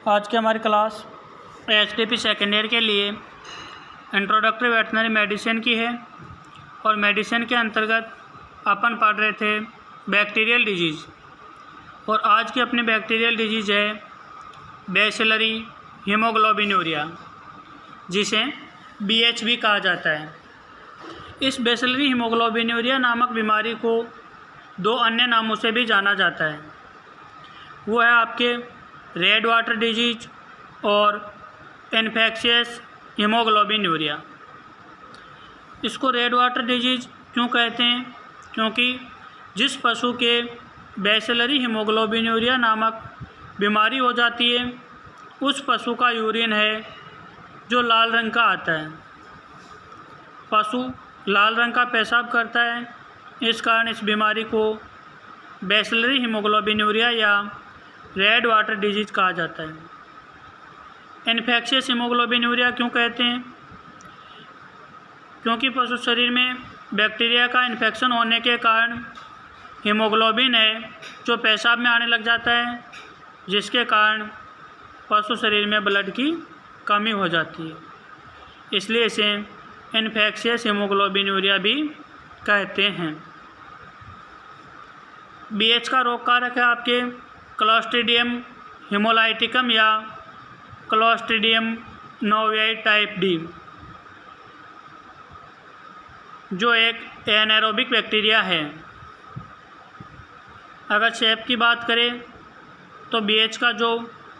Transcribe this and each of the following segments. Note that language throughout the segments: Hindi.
आज की हमारी क्लास एचटीपी सेकेंड ईयर के लिए इंट्रोडक्टरी वेटनरी मेडिसिन की है और मेडिसिन के अंतर्गत अपन पढ़ रहे थे बैक्टीरियल डिजीज़। और आज की अपनी बैक्टीरियल डिजीज़ है बैसिलरी हीमोग्लोबिनूरिया, जिसे BHB कहा जाता है। इस बैसिलरी हीमोग्लोबिनूरिया नामक बीमारी को दो अन्य नामों से भी जाना जाता है। वो है आपके रेड वाटर डिजीज और इन्फेक्शियस हीमोग्लोबिनूरिया। इसको रेड वाटर डिजीज क्यों कहते हैं? क्योंकि जिस पशु के बैसिलरी हीमोग्लोबिनूरिया नामक बीमारी हो जाती है उस पशु का यूरिन है जो लाल रंग का आता है। पशु लाल रंग का पेशाब करता है, इस कारण इस बीमारी को बैसिलरी हीमोग्लोबिनूरिया या रेड वाटर डिजीज कहा जाता है। इन्फेक्शियस हीमोग्लोबिनूरिया क्यों कहते हैं? क्योंकि पशु शरीर में बैक्टीरिया का इन्फेक्शन होने के कारण हीमोग्लोबिन है जो पेशाब में आने लग जाता है, जिसके कारण पशु शरीर में ब्लड की कमी हो जाती है। इसलिए इसे इन्फेक्शियस हीमोग्लोबिनूरिया भी कहते हैं। BH का रोग कारक है आपके क्लोस्ट्रीडियम हीमोलाइटिकम या क्लोस्ट्रीडियम नोवाई टाइप D, जो एक एनारोबिक बैक्टीरिया है। अगर शेप की बात करें तो BH का जो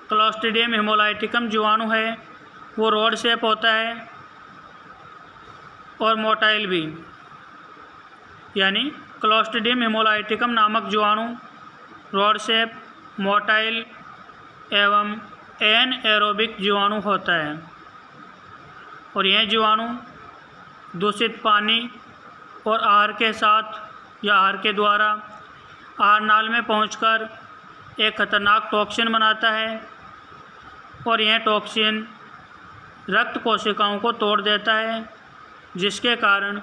क्लोस्ट्रीडियम हीमोलाइटिकम जीवाणु है वो रोड शेप होता है और मोटाइल भी, यानी क्लोस्ट्रीडियम हीमोलाइटिकम नामक जीवाणु रोड शेप, मोटाइल एवं एनएरोबिक जीवाणु होता है। और यह जीवाणु दूषित पानी और आहार के साथ या आहार के द्वारा आहार नाल में पहुंचकर एक खतरनाक टॉक्सिन बनाता है और यह टॉक्सिन रक्त कोशिकाओं को तोड़ देता है, जिसके कारण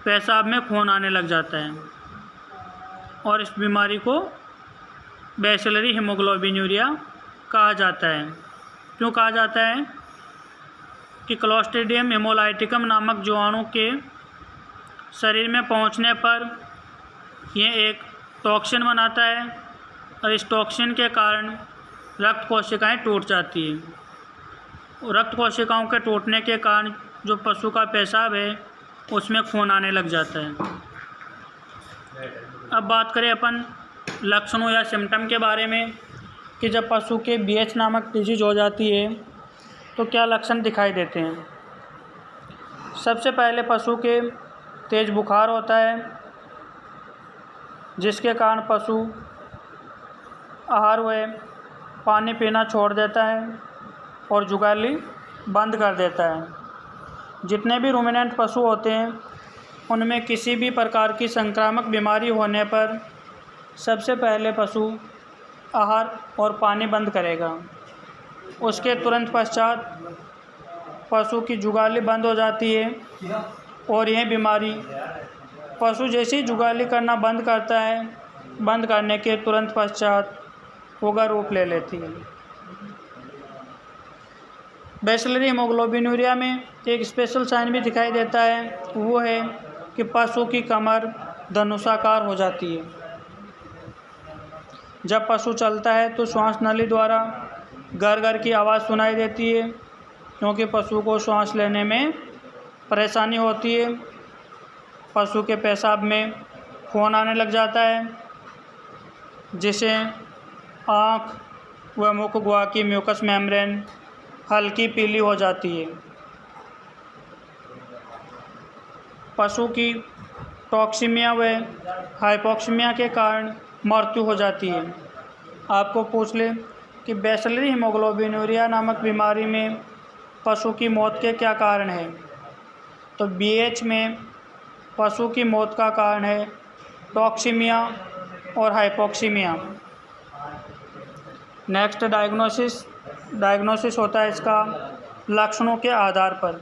पेशाब में खून आने लग जाता है। और इस बीमारी को बैसिलरी हीमोग्लोबिनूरिया कहा जाता है। क्यों कहा जाता है? कि क्लोस्ट्रीडियम हीमोलाइटिकम नामक जीवाणु के शरीर में पहुंचने पर यह एक टॉक्सिन बनाता है और इस टॉक्सिन के कारण रक्त कोशिकाएं टूट जाती हैं। रक्त कोशिकाओं के टूटने के कारण जो पशु का पेशाब है उसमें खून आने लग जाता है। अब बात करें अपन लक्षणों या सिम्टम के बारे में कि जब पशु के BH नामक डिजीज हो जाती है तो क्या लक्षण दिखाई देते हैं। सबसे पहले पशु के तेज़ बुखार होता है, जिसके कारण पशु आहार व पानी पीना छोड़ देता है और जुगाली बंद कर देता है। जितने भी रूमिनेंट पशु होते हैं उनमें किसी भी प्रकार की संक्रामक बीमारी होने पर सबसे पहले पशु आहार और पानी बंद करेगा। उसके तुरंत पश्चात पशु की जुगाली बंद हो जाती है और यह बीमारी पशु जैसे ही जुगाली करना बंद करता है, बंद करने के तुरंत पश्चात उग्र रूप ले लेती है। बैसिलरी हीमोग्लोबिनूरिया में एक स्पेशल साइन भी दिखाई देता है, वो है कि पशु की कमर धनुषाकार हो जाती है। जब पशु चलता है तो श्वास नली द्वारा घर घर की आवाज़ सुनाई देती है, क्योंकि पशु को सांस लेने में परेशानी होती है। पशु के पेशाब में खून आने लग जाता है, जिसे आँख व मुख गुहा की म्यूकस मेम्ब्रेन हल्की पीली हो जाती है। पशु की टॉक्सीमिया व हाइपोक्सीमिया के कारण मृत्यु हो जाती है। आपको पूछ ले कि बैसिलरी हीमोग्लोबिनूरिया नामक बीमारी में पशु की मौत के क्या कारण हैं, तो BH में पशु की मौत का कारण है टॉक्सीमिया और हाइपोक्सीमिया। नेक्स्ट डायग्नोसिस होता है इसका लक्षणों के आधार पर,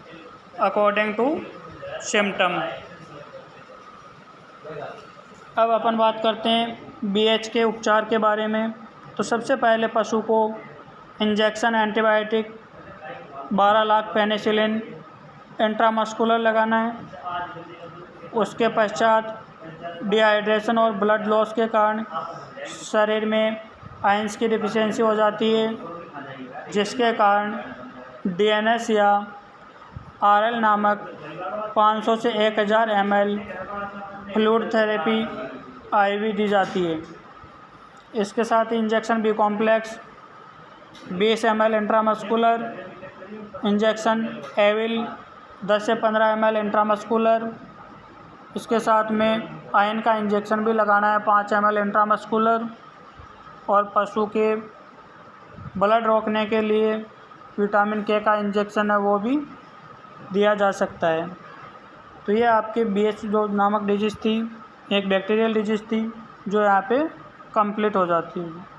अकॉर्डिंग टू सिम्टम। अब अपन बात करते हैं BH के उपचार के बारे में। तो सबसे पहले पशु को injection antibiotic 12 lakh penicillin intramuscular लगाना है। उसके पश्चात डिहाइड्रेशन और ब्लड लॉस के कारण शरीर में आयंस की डिफिशियंसी हो जाती है, जिसके कारण डीएनएस या आरएल नामक 500 से 1000 ml फ्लूइड थेरेपी आईवी दी जाती है। इसके साथ ही injection B complex 20 ml intramuscular, injection Avil 10 से 15 ml इंट्रामस्कुलर। इसके साथ में आयरन का इंजेक्शन भी लगाना है 5 ml इंट्रामस्कुलर, और पशु के ब्लड रोकने के लिए विटामिन के का इंजेक्शन है वो भी दिया जा सकता है। तो ये आपके BH जो नामक डिजीज़ थी, एक बैक्टीरियल डिजीज़ थी जो यहाँ पे कंप्लीट हो जाती है।